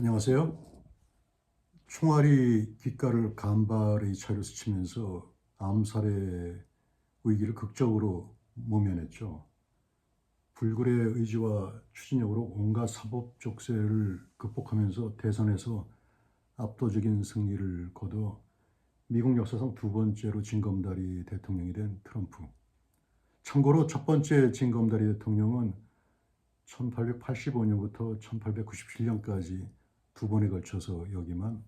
안녕하세요. 총알이 귓가를 간발의 차로 스치면서 암살의 위기를 극적으로 모면했죠. 불굴의 의지와 추진력으로 온갖 사법 족쇄를 극복하면서 대선에서 압도적인 승리를 거둬 미국 역사상 두 번째로 징검다리 대통령이 된 트럼프. 참고로 첫 번째 징검다리 대통령은 1885년부터 1897년까지 두 번에 걸쳐서 역임한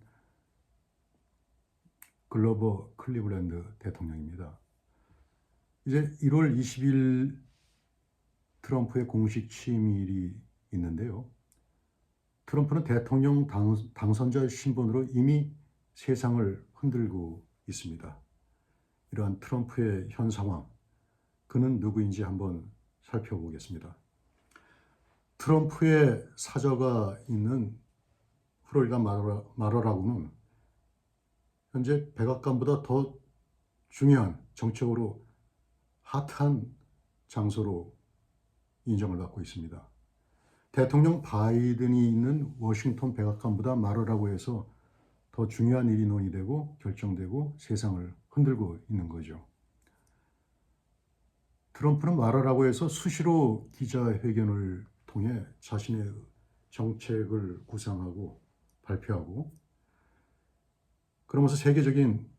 글로버 클리블랜드 대통령입니다. 이제 1월 20일 트럼프의 공식 취임일이 있는데요. 트럼프는 대통령 당선자 신분으로 이미 세상을 흔들고 있습니다. 이러한 트럼프의 현 상황, 그는 누구인지 한번 살펴보겠습니다. 트럼프의 사저가 있는 플로리다 마러라고는 현재 백악관보다 더 중요한 정책으로 핫한 장소로 인정을 받고 있습니다. 대통령 바이든이 있는 워싱턴 백악관보다 마러라고 해서 더 중요한 일이 논의되고 결정되고 세상을 흔들고 있는 거죠. 트럼프는 마러라고 해서 수시로 기자회견을 통해 자신의 정책을 구상하고 발표하고 그러면서 세계적인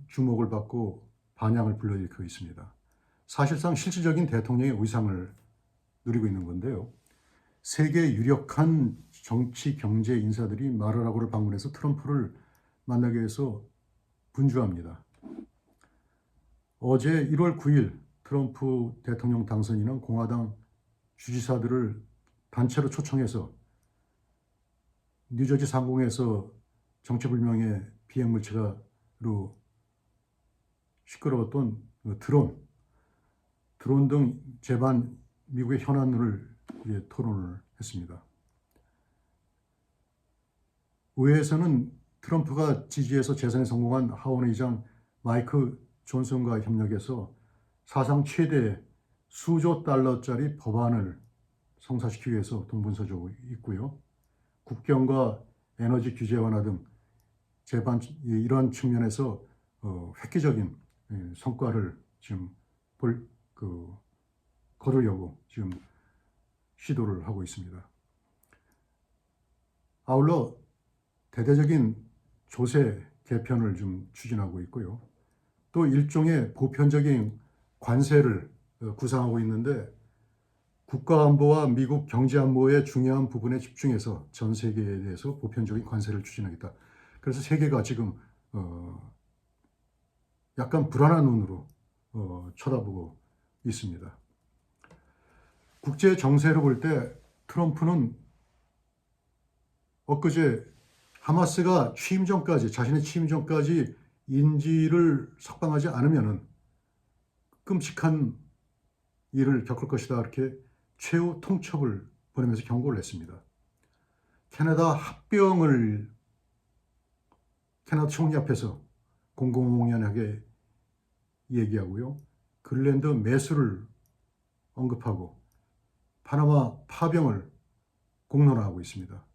주목을 받고 반향을 불러일으키고 있습니다. 사실상 실질적인 대통령의 위상을 누리고 있는 건데요. 세계 유력한 정치 경제 인사들이 마르라고를 방문해서 트럼프를 만나기 위해서 분주합니다. 어제 1월 9일 트럼프 대통령 당선인은 공화당 주지사들을 단체로 초청해서 뉴저지 상공에서 정체불명의 비행물체로 시끄러웠던 드론 등 제반 미국의 현안을 토론을 했습니다. 의회에서는 트럼프가 지지해서 재선에 성공한 하원 의장 마이크 존슨과 협력해서 사상 최대 수조 달러짜리 법안을 성사시키기 위해서 동분서주고 있고요. 국경과 에너지 규제 완화 등 이러한 측면에서 획기적인 성과를 지금 거두려고 지금 시도를 하고 있습니다. 아울러 대대적인 조세 개편을 좀 추진하고 있고요. 또 일종의 보편적인 관세를 구상하고 있는데 국가안보와 미국 경제안보의 중요한 부분에 집중해서 전 세계에 대해서 보편적인 관세를 추진하겠다. 그래서 세계가 지금 약간 불안한 눈으로 쳐다보고 있습니다. 국제 정세로 볼 때 트럼프는 엊그제 하마스가 자신의 취임 전까지 인질을 석방하지 않으면 끔찍한 일을 겪을 것이다. 이렇게 최후 통첩을 보내면서 경고를 했습니다. 캐나다 총리 앞에서 공공연하게 얘기하고요. 그린란드 매수를 언급하고 파나마 파병을 공론화하고 있습니다.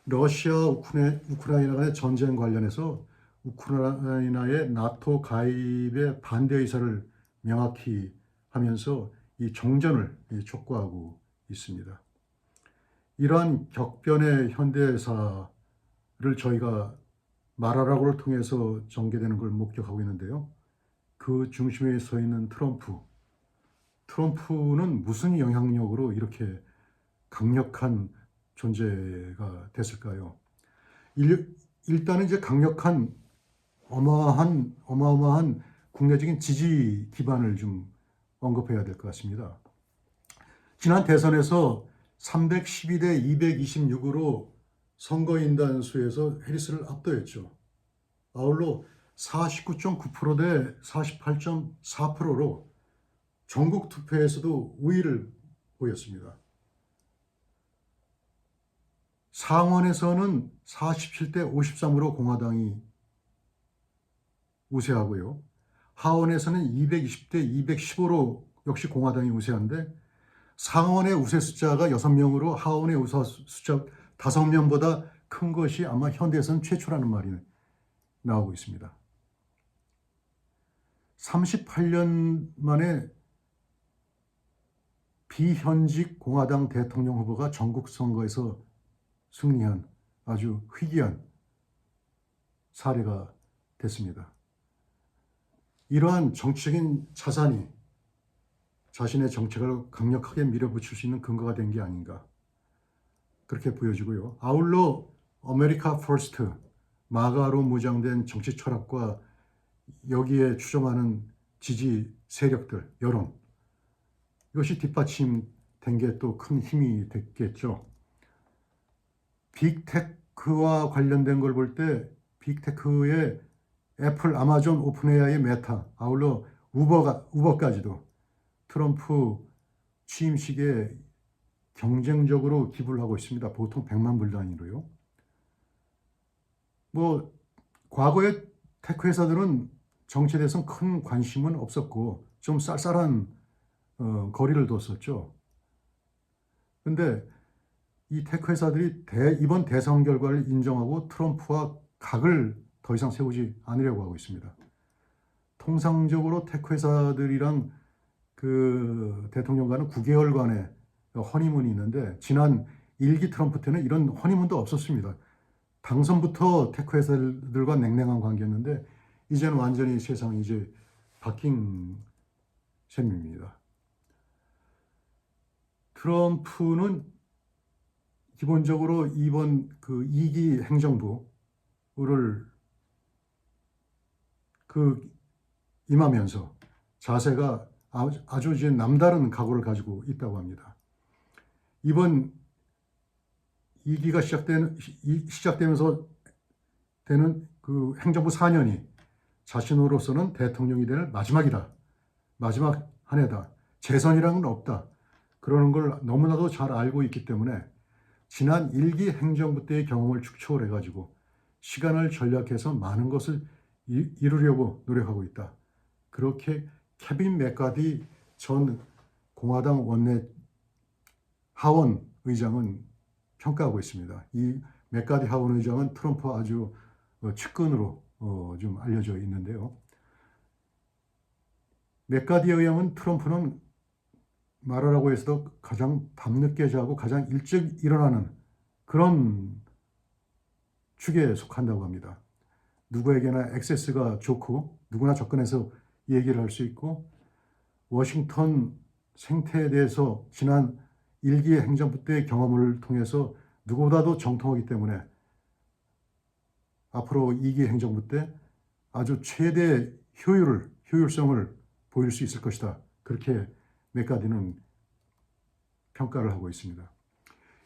러시아 우크라이나 간의 전쟁 관련해서 우크라이나의 나토 가입에 반대 의사를 명확히 하면서 이 정전을 촉구하고 있습니다. 이러한 격변의 현대사를 저희가 마라라고를 통해서 전개되는 걸 목격하고 있는데요. 그 중심에 서 있는 트럼프는 무슨 영향력으로 이렇게 강력한 존재가 됐을까요? 일단은 이제 강력한 어마어마한 국내적인 지지 기반을 좀 언급해야 될 것 같습니다. 지난 대선에서 312대 226으로 선거인단 수에서 해리스를 압도했죠. 아울러 49.9% 대 48.4%로 전국 투표에서도 우위를 보였습니다. 상원에서는 47대 53으로 공화당이 우세하고요. 하원에서는 220대 215로 역시 공화당이 우세한데 상원의 우세 숫자가 6명으로 하원의 우세 숫자 5명보다 큰 것이 아마 현대에서는 최초라는 말이 나오고 있습니다. 38년 만에 비현직 공화당 대통령 후보가 전국 선거에서 승리한 아주 희귀한 사례가 됐습니다. 이러한 정치적인 차산이 자신의 정책을 강력하게 밀어붙일 수 있는 근거가 된 게 아닌가 그렇게 보여지고요. 아울러 아메리카 퍼스트, 마가로 무장된 정치 철학과 여기에 추종하는 지지 세력들, 여론, 이것이 뒷받침된 게 또 큰 힘이 됐겠죠. 빅테크와 관련된 걸 볼 때 빅테크의 애플, 아마존, 오픈AI의 메타, 아울러 우버까지도 트럼프 취임식에 경쟁적으로 기부를 하고 있습니다. 보통 100만 불 단위로요. 과거에 테크 회사들은 정치에 대해서는 큰 관심은 없었고 좀 쌀쌀한 거리를 뒀었죠. 근데 이 테크 회사들이 이번 대선 결과를 인정하고 트럼프와 각을 더 이상 세우지 않으려고 하고 있습니다. 통상적으로 테크 회사들이랑 그 대통령과는 9개월간의 허니문이 있는데 지난 1기 트럼프 때는 이런 허니문도 없었습니다. 당선부터 테크 회사들과 냉랭한 관계였는데 이제는 완전히 세상이 이제 바뀐 셈입니다. 트럼프는 기본적으로 이번 그 2기 행정부를 임하면서 자세가 아주 이제 남다른 각오를 가지고 있다고 합니다. 이번 2기가 시작되면서 되는 그 행정부 4년이 자신으로서는 대통령이 될 마지막이다. 마지막 한 해다. 재선이라는 건 없다. 그러는 걸 너무나도 잘 알고 있기 때문에 지난 1기 행정부 때의 경험을 축적을 해가지고 시간을 전략해서 많은 것을 이루려고 노력하고 있다. 그렇게 케빈 맥카디 전 공화당 원내 하원 의장은 평가하고 있습니다. 이 맥카디 하원 의장은 트럼프 아주 측근으로 좀 알려져 있는데요. 맥카디 의장은 트럼프는 말하라고 해서도 가장 밤늦게 자고 가장 일찍 일어나는 그런 축에 속한다고 합니다. 누구에게나 액세스가 좋고 누구나 접근해서 얘기를 할 수 있고 워싱턴 생태에 대해서 지난 1기 행정부 때의 경험을 통해서 누구보다도 정통하기 때문에 앞으로 2기 행정부 때 아주 최대 효율성을 보일 수 있을 것이다. 그렇게 맥카디는 평가를 하고 있습니다.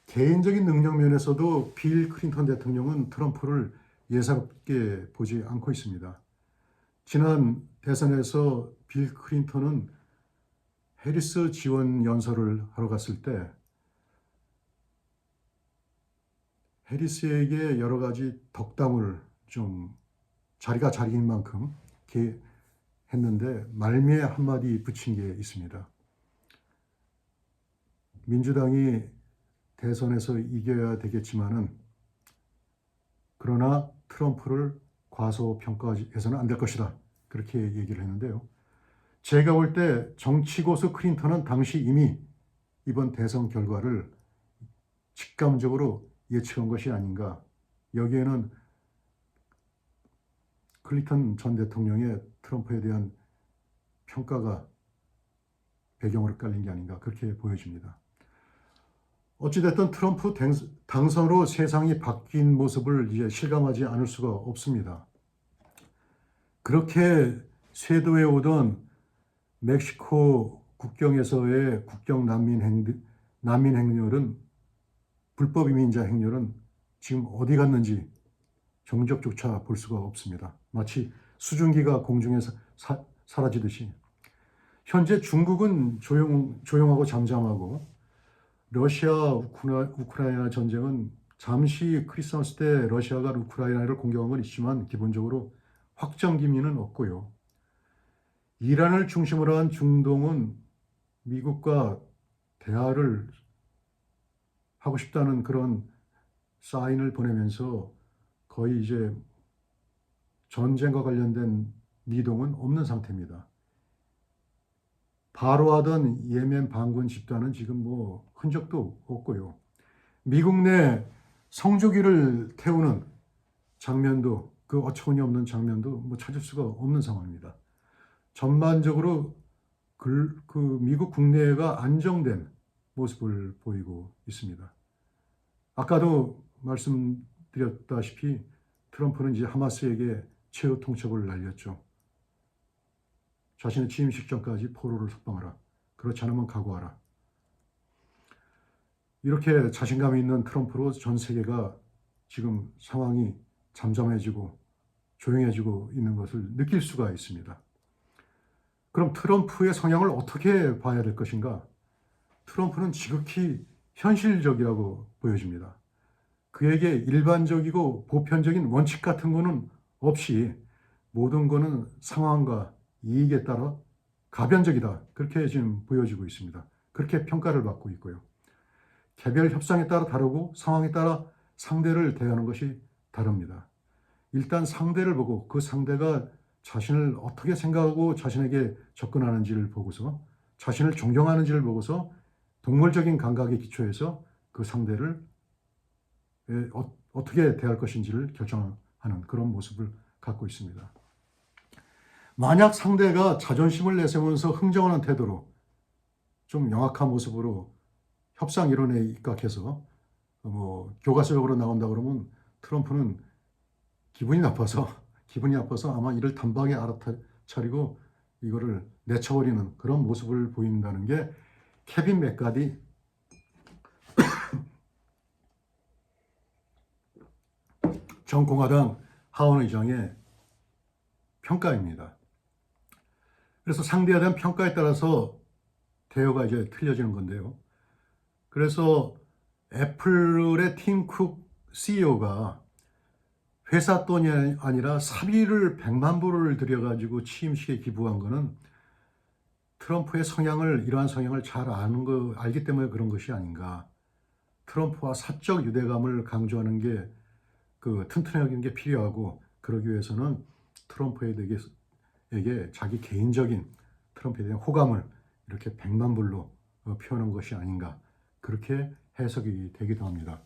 개인적인 능력 면에서도 빌 클린턴 대통령은 트럼프를 예사롭게 보지 않고 있습니다. 지난 대선에서 빌 클린턴은 해리스 지원 연설을 하러 갔을 때 해리스에게 여러 가지 덕담을 좀 자리가 자리인 만큼 이렇게 했는데 말미에 한마디 붙인 게 있습니다. 민주당이 대선에서 이겨야 되겠지만은 그러나 트럼프를 과소평가해서는 안 될 것이다. 그렇게 얘기를 했는데요. 제가 볼 때 정치고수 클린턴은 당시 이미 이번 대선 결과를 직감적으로 예측한 것이 아닌가. 여기에는 클린턴 전 대통령의 트럼프에 대한 평가가 배경으로 깔린 게 아닌가 그렇게 보여집니다. 어찌됐든 트럼프 당선으로 세상이 바뀐 모습을 이제 실감하지 않을 수가 없습니다. 그렇게 쇄도해 오던 멕시코 국경에서의 국경 난민 행렬은 불법 이민자 행렬은 지금 어디 갔는지 정적조차 볼 수가 없습니다. 마치 수증기가 공중에서 사라지듯이. 현재 중국은 조용하고 잠잠하고 러시아 우크라이나 전쟁은 잠시 크리스마스 때 러시아가 우크라이나를 공격한 건 있지만 기본적으로 확정 기미는 없고요. 이란을 중심으로 한 중동은 미국과 대화를 하고 싶다는 그런 사인을 보내면서 거의 이제 전쟁과 관련된 미동은 없는 상태입니다. 바로 하던 예멘 반군 집단은 지금 뭐 흔적도 없고요. 미국 내 성조기를 태우는 장면도, 그 어처구니 없는 장면도 뭐 찾을 수가 없는 상황입니다. 전반적으로 그 미국 국내가 안정된 모습을 보이고 있습니다. 아까도 말씀드렸다시피 트럼프는 이제 하마스에게 최후 통첩을 날렸죠. 자신의 취임식 전까지 포로를 석방하라. 그렇지 않으면 각오하라. 이렇게 자신감이 있는 트럼프로 전 세계가 지금 상황이 잠잠해지고 조용해지고 있는 것을 느낄 수가 있습니다. 그럼 트럼프의 성향을 어떻게 봐야 될 것인가? 트럼프는 지극히 현실적이라고 보여집니다. 그에게 일반적이고 보편적인 원칙 같은 거는 없이 모든 거는 상황과 이익에 따라 가변적이다. 그렇게 지금 보여지고 있습니다. 그렇게 평가를 받고 있고요. 개별 협상에 따라 다르고 상황에 따라 상대를 대하는 것이 다릅니다. 일단 상대를 보고 그 상대가 자신을 어떻게 생각하고 자신에게 접근하는지를 보고서 자신을 존경하는지를 보고서 동물적인 감각에 기초해서 그 상대를 어떻게 대할 것인지를 결정하는 그런 모습을 갖고 있습니다. 만약 상대가 자존심을 내세우면서 흥정하는 태도로 좀 영악한 모습으로 협상 이론에 입각해서 뭐 교과서적으로 나온다 그러면 트럼프는 기분이 나빠서 아마 이를 단박에 알아차리고 이거를 내쳐버리는 그런 모습을 보인다는 게 케빈 맥카디 전 공화당 하원 의장의 평가입니다. 그래서 상대에 대한 평가에 따라서 대우가 이제 틀려지는 건데요. 그래서 애플의 팀 쿡 CEO가 회사 돈이 아니라 사비를 100만 불을 들여가지고 취임식에 기부한 거는 트럼프의 이러한 성향을 잘 알기 때문에 그런 것이 아닌가. 트럼프와 사적 유대감을 강조하는 게 튼튼하게 게 필요하고, 그러기 위해서는 트럼프에게 자기 개인적인 트럼프에 대한 호감을 이렇게 100만 불로 표현한 것이 아닌가. 그렇게 해석이 되기도 합니다.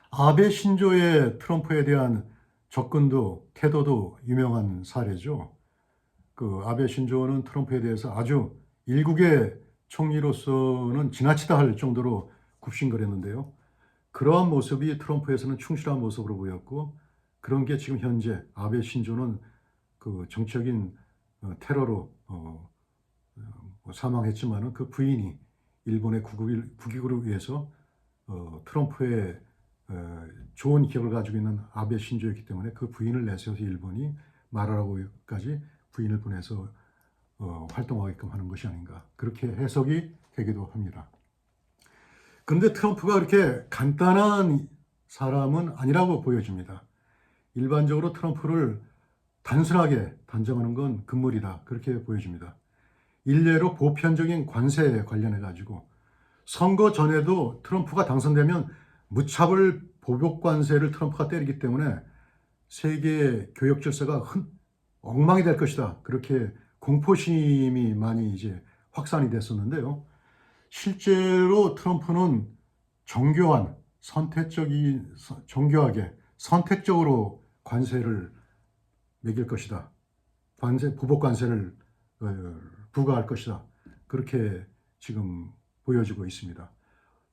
아베 신조의 트럼프에 대한 접근도 태도도 유명한 사례죠. 아베 신조는 트럼프에 대해서 아주 일국의 총리로서는 지나치다 할 정도로 굽신거렸는데요. 그러한 모습이 트럼프에서는 충실한 모습으로 보였고, 그런 게 지금 현재 아베 신조는 정치적인 테러로 사망했지만은 그 부인이 일본의 국익을 위해서 트럼프의 좋은 기억을 가지고 있는 아베 신조였기 때문에 그 부인을 내세워서 일본이 말하라고까지 부인을 보내서 활동하게끔 하는 것이 아닌가, 그렇게 해석이 되기도 합니다. 그런데 트럼프가 그렇게 간단한 사람은 아니라고 보여집니다. 일반적으로 트럼프를 단순하게 단정하는 건 금물이다, 그렇게 보여집니다. 일례로 보편적인 관세에 관련해 가지고 선거 전에도 트럼프가 당선되면 무차별 보복 관세를 트럼프가 때리기 때문에 세계 교역 질서가 엉망이 될 것이다, 그렇게 공포심이 많이 이제 확산이 됐었는데요. 실제로 트럼프는 정교하게 선택적으로 관세를 매길 것이다, 보복 관세를 부과할 것이다, 그렇게 지금 보여지고 있습니다.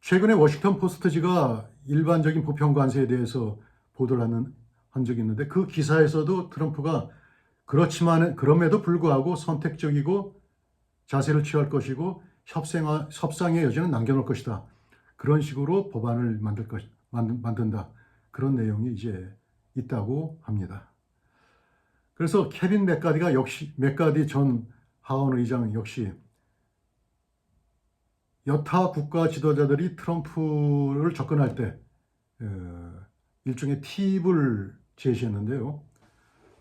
최근에 워싱턴 포스트지가 일반적인 보편 관세에 대해서 보도를 한 적이 있는데, 그 기사에서도 트럼프가 그럼에도 불구하고 선택적이고 자세를 취할 것이고 협상의 여지는 남겨놓을 것이다, 그런 식으로 법안을 만든다, 그런 내용이 이제 있다고 합니다. 그래서 케빈 맥카디 전 하원 의장 역시 여타 국가 지도자들이 트럼프를 접근할 때 일종의 팁을 제시했는데요.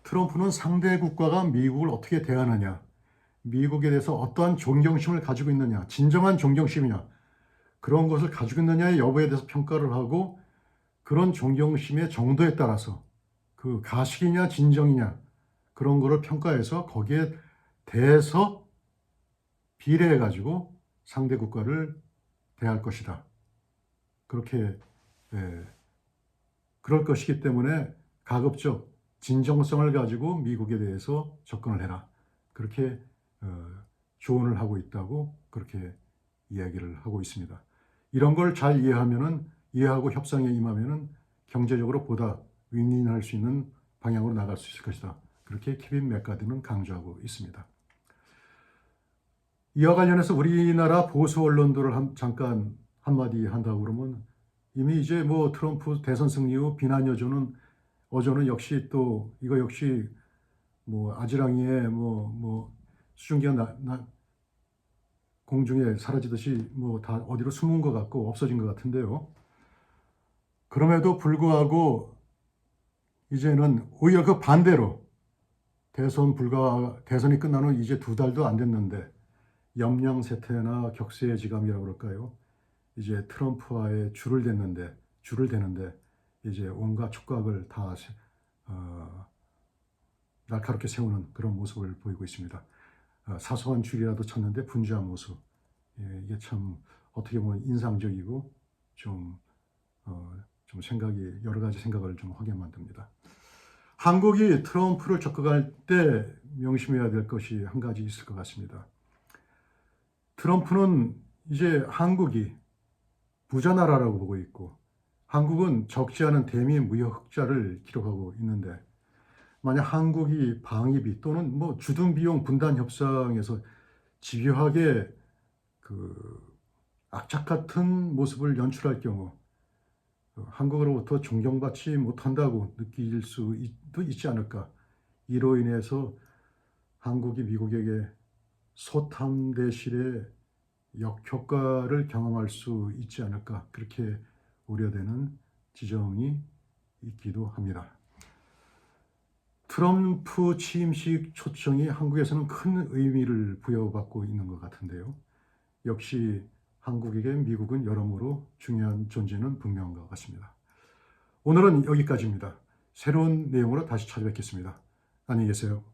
트럼프는 상대 국가가 미국을 어떻게 대하느냐, 미국에 대해서 어떠한 존경심을 가지고 있느냐, 진정한 존경심이냐, 그런 것을 가지고 있느냐의 여부에 대해서 평가를 하고, 그런 존경심의 정도에 따라서 그 가식이냐 진정이냐 그런 거를 평가해서 거기에 대해서 비례해 가지고 상대 국가를 대할 것이다. 그렇게 그럴 것이기 때문에 가급적 진정성을 가지고 미국에 대해서 접근을 해라. 그렇게 조언을 하고 있다고 그렇게 이야기를 하고 있습니다. 이런 걸 잘 이해하고 협상에 임하면은 경제적으로 보다 윈윈할 수 있는 방향으로 나갈 수 있을 것이다. 그렇게 케빈 맥카드는 강조하고 있습니다. 이와 관련해서 우리나라 보수 언론들을 잠깐 한마디 한다고 그러면 이미 이제 뭐 트럼프 대선 승리 후 비난 어조는 역시 또 이거 역시 뭐 아지랑이에 뭐 수증기가 공중에 사라지듯이 뭐 다 어디로 숨은 것 같고 없어진 것 같은데요. 그럼에도 불구하고 이제는 오히려 그 반대로 대선이 끝난 후 이제 2달도 안 됐는데 염량세태나 격세지감이라고 그럴까요? 이제 트럼프와의 줄을 대는데 이제 온갖 촉각을 다 날카롭게 세우는 그런 모습을 보이고 있습니다. 사소한 줄이라도 쳤는데 분주한 모습. 이게 참 어떻게 보면 인상적이고 좀 여러 가지 생각을 좀 하게 만듭니다. 한국이 트럼프를 적극할 때 명심해야 될 것이 한 가지 있을 것 같습니다. 트럼프는 이제 한국이 부자 나라라고 보고 있고 한국은 적지 않은 대미 무역 흑자를 기록하고 있는데 만약 한국이 방위비 또는 뭐 주둔 비용 분담 협상에서 집요하게 그 악착 같은 모습을 연출할 경우 한국으로부터 존경받지 못한다고 느낄 수도 있지 않을까. 이로 인해서 한국이 미국에게 소탐대실의 역효과를 경험할 수 있지 않을까. 그렇게 우려되는 지점이 있기도 합니다. 트럼프 취임식 초청이 한국에서는 큰 의미를 부여받고 있는 것 같은데요. 역시 한국에게 미국은 여러모로 중요한 존재는 분명한 것 같습니다. 오늘은 여기까지입니다. 새로운 내용으로 다시 찾아뵙겠습니다. 안녕히 계세요.